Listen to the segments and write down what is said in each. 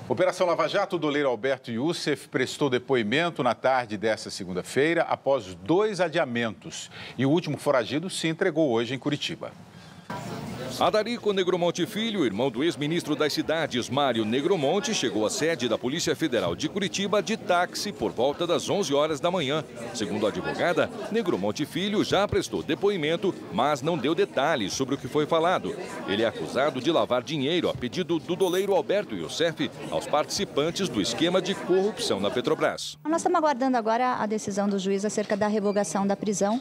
Operação Lava Jato, o doleiro Alberto Youssef prestou depoimento na tarde desta segunda-feira após 2 adiamentos. E o último foragido se entregou hoje em Curitiba. Adarico Negromonte Filho, irmão do ex-ministro das Cidades, Mário Negromonte, chegou à sede da Polícia Federal de Curitiba de táxi por volta das 11 horas da manhã. Segundo a advogada, Negromonte Filho já prestou depoimento, mas não deu detalhes sobre o que foi falado. Ele é acusado de lavar dinheiro a pedido do doleiro Alberto Youssef aos participantes do esquema de corrupção na Petrobras. Nós estamos aguardando agora a decisão do juiz acerca da revogação da prisão.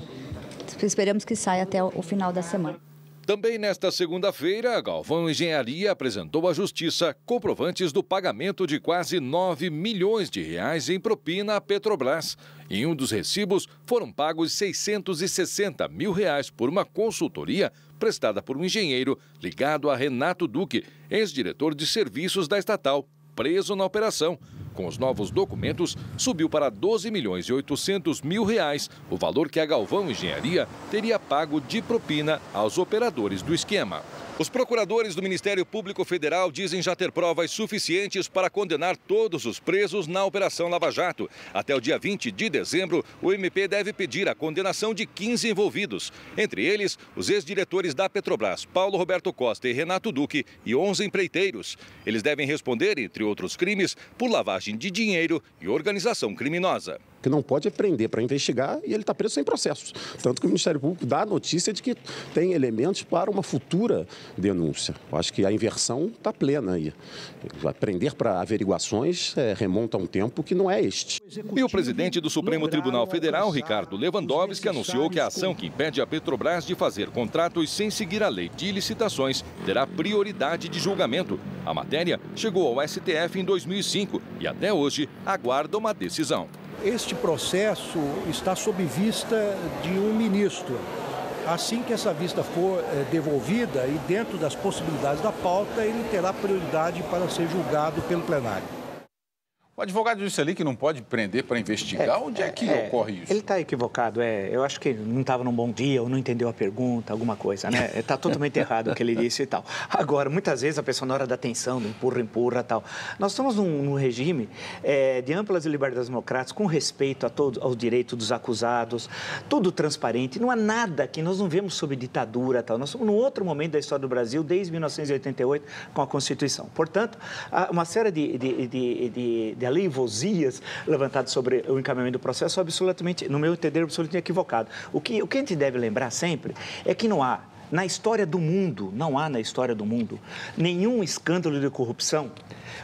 Esperamos que saia até o final da semana. Também nesta segunda-feira, a Galvão Engenharia apresentou à Justiça comprovantes do pagamento de quase 9 milhões de reais em propina à Petrobras. Em um dos recibos, foram pagos 660 mil reais por uma consultoria prestada por um engenheiro ligado a Renato Duque, ex-diretor de serviços da estatal, preso na operação. Com os novos documentos, subiu para 12 milhões e 800 mil reais o valor que a Galvão Engenharia teria pago de propina aos operadores do esquema. Os procuradores do Ministério Público Federal dizem já ter provas suficientes para condenar todos os presos na Operação Lava Jato. Até o dia 20 de dezembro, o MP deve pedir a condenação de 15 envolvidos. Entre eles, os ex-diretores da Petrobras, Paulo Roberto Costa e Renato Duque, e 11 empreiteiros. Eles devem responder, entre outros crimes, por lavagem de dinheiro e organização criminosa. Que não pode é prender para investigar e ele está preso sem processos. Tanto que o Ministério Público dá a notícia de que tem elementos para uma futura denúncia. Eu acho que a inversão está plena aí. Prender para averiguações remonta a um tempo que não é este. E o presidente do Supremo Tribunal Federal, Ricardo Lewandowski, anunciou que a ação que impede a Petrobras de fazer contratos sem seguir a lei de licitações terá prioridade de julgamento. A matéria chegou ao STF em 2005 e até hoje aguarda uma decisão. Este processo está sob vista de um ministro. Assim que essa vista for devolvida e dentro das possibilidades da pauta, ele terá prioridade para ser julgado pelo plenário. O advogado disse ali que não pode prender para investigar. Onde é que ocorre isso? Ele está equivocado. Eu acho que ele não estava num bom dia ou não entendeu a pergunta, alguma coisa, né? Está totalmente errado o que ele disse e tal. Agora, muitas vezes a pessoa na hora da tensão, do empurra e tal. Nós estamos num regime de amplas liberdades democráticas, com respeito a todos, aos direitos dos acusados, tudo transparente. Não há nada que nós não vemos sob ditadura tal. Nós estamos num outro momento da história do Brasil, desde 1988, com a Constituição. Portanto, há uma série de alivosias levantadas sobre o encaminhamento do processo, absolutamente, no meu entender, absolutamente equivocado. O que a gente deve lembrar sempre é que não há na história do mundo, nenhum escândalo de corrupção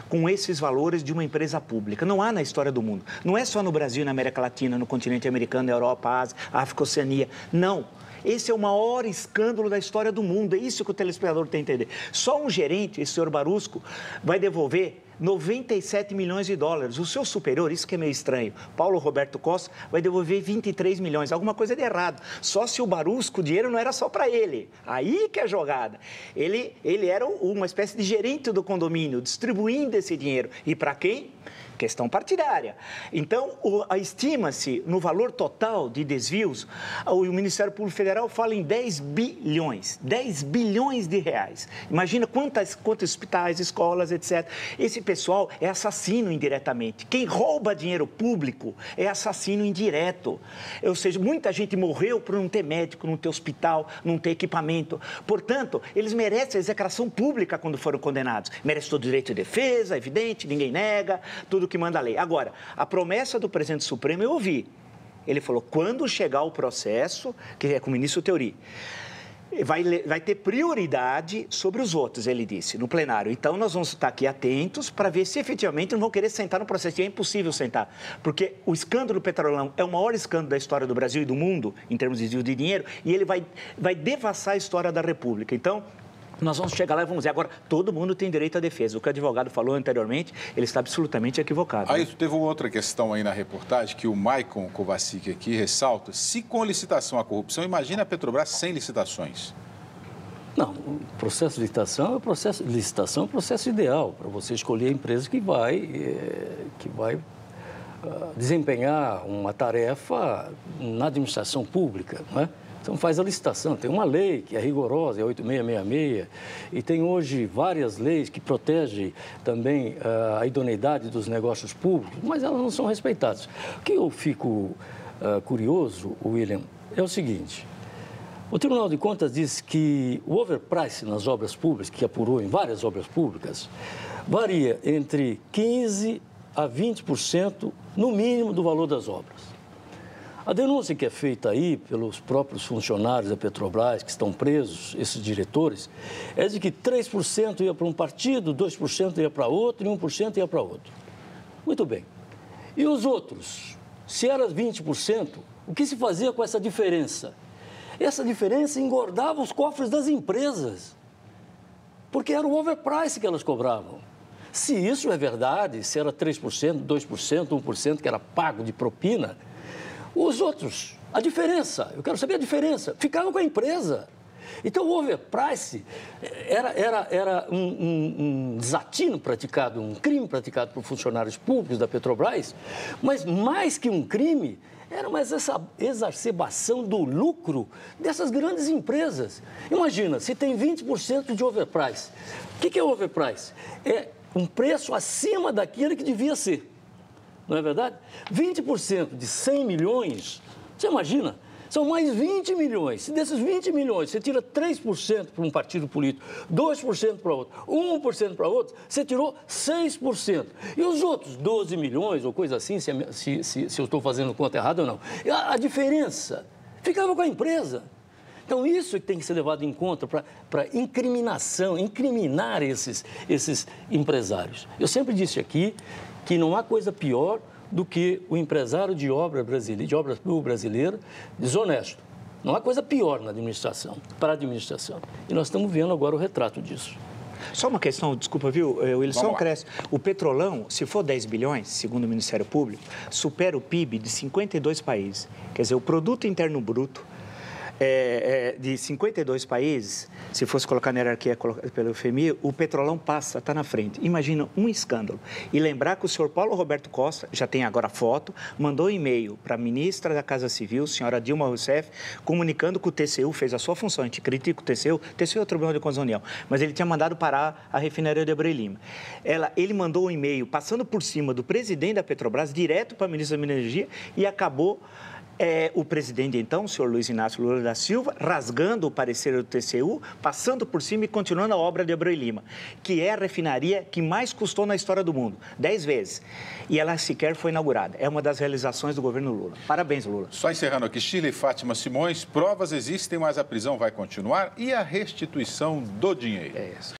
com esses valores de uma empresa pública. Não há na história do mundo. Não é só no Brasil, na América Latina, no continente americano, na Europa, Ásia, África, Oceania. Não. Esse é o maior escândalo da história do mundo. É isso que o telespectador tem que entender. Só um gerente, esse senhor Barusco, vai devolver 97 milhões de dólares. O seu superior, isso que é meio estranho, Paulo Roberto Costa, vai devolver 23 milhões. Alguma coisa de errado. Só se o Barusco, o dinheiro não era só para ele. Aí que é a jogada. Ele era uma espécie de gerente do condomínio, distribuindo esse dinheiro. E para quem? Questão partidária. Então, estima-se no valor total de desvios, o Ministério Público Federal fala em 10 bilhões de reais. Imagina quantos hospitais, escolas, etc. Esse pessoal é assassino indiretamente. Quem rouba dinheiro público é assassino indireto. Ou seja, muita gente morreu por não ter médico, não ter hospital, não ter equipamento. Portanto, eles merecem a execração pública quando foram condenados. Merecem todo o direito de defesa, evidente, ninguém nega, tudo que manda a lei. Agora, a promessa do presidente do Supremo eu ouvi. Ele falou, quando chegar o processo, que é com o ministro Teori, vai ter prioridade sobre os outros, ele disse, no plenário. Então, nós vamos estar aqui atentos para ver se efetivamente não vão querer sentar no processo. E é impossível sentar, porque o escândalo do Petrolão é o maior escândalo da história do Brasil e do mundo, em termos de desvio de dinheiro, e ele vai devassar a história da República. Então, nós vamos chegar lá e vamos dizer, agora, todo mundo tem direito à defesa. O que o advogado falou anteriormente, ele está absolutamente equivocado. Aí teve uma outra questão aí na reportagem, que o Maicon Kovacic aqui ressalta, se com licitação a corrupção, imagina a Petrobras sem licitações. Não, o processo de licitação é o processo ideal para você escolher a empresa que vai desempenhar uma tarefa na administração pública, não é? Então faz a licitação. Tem uma lei que é rigorosa, é 8666, e tem hoje várias leis que protegem também a idoneidade dos negócios públicos, mas elas não são respeitadas. O que eu fico curioso, William, é o seguinte: o Tribunal de Contas diz que o overprice nas obras públicas, que apurou em várias obras públicas, varia entre 15% a 20% no mínimo do valor das obras. A denúncia que é feita aí pelos próprios funcionários da Petrobras, que estão presos, esses diretores, é de que 3% ia para um partido, 2% ia para outro e 1% ia para outro. Muito bem. E os outros? Se era 20%, o que se fazia com essa diferença? Essa diferença engordava os cofres das empresas, porque era o overprice que elas cobravam. Se isso é verdade, se era 3%, 2%, 1% que era pago de propina, os outros, a diferença, eu quero saber a diferença, ficava com a empresa. Então, o overprice era um desatino praticado, um crime praticado por funcionários públicos da Petrobras, mas mais que um crime, era mais essa exacerbação do lucro dessas grandes empresas. Imagina, se tem 20% de overprice. O que é overprice? É um preço acima daquele que devia ser. Não é verdade? 20% de 100 milhões, você imagina, são mais 20 milhões. Se desses 20 milhões você tira 3% para um partido político, 2% para outro, 1% para outro, você tirou 6%. E os outros 12 milhões ou coisa assim, se eu estou fazendo conta errada ou não. A diferença ficava com a empresa. Então, isso é que tem que ser levado em conta para incriminar esses empresários. Eu sempre disse aqui que não há coisa pior do que o empresário de obra pública brasileira desonesto. Não há coisa pior na administração, para a administração. E nós estamos vendo agora o retrato disso. Só uma questão, desculpa, viu, Wilson Cresce. O Petrolão, se for 10 bilhões, segundo o Ministério Público, supera o PIB de 52 países. Quer dizer, o Produto Interno Bruto de 52 países, se fosse colocar na hierarquia pelo FMI, o Petrolão está na frente. Imagina um escândalo. E lembrar que o senhor Paulo Roberto Costa, já tem agora foto, mandou um e-mail para a ministra da Casa Civil, senhora Dilma Rousseff, comunicando que o TCU fez a sua função. A gente critica o TCU é o Tribunal de Contas da União, mas ele tinha mandado parar a refinaria de Abreu Lima. Ele mandou um e-mail passando por cima do presidente da Petrobras, direto para a ministra da Minas e Energia, e acabou o presidente, então, o senhor Luiz Inácio Lula da Silva, rasgando o parecer do TCU, passando por cima e continuando a obra de Abreu Lima, que é a refinaria que mais custou na história do mundo, 10 vezes. E ela sequer foi inaugurada. É uma das realizações do governo Lula. Parabéns, Lula. Só encerrando aqui, Sheila e Fátima Simões, provas existem, mas a prisão vai continuar e a restituição do dinheiro. É isso.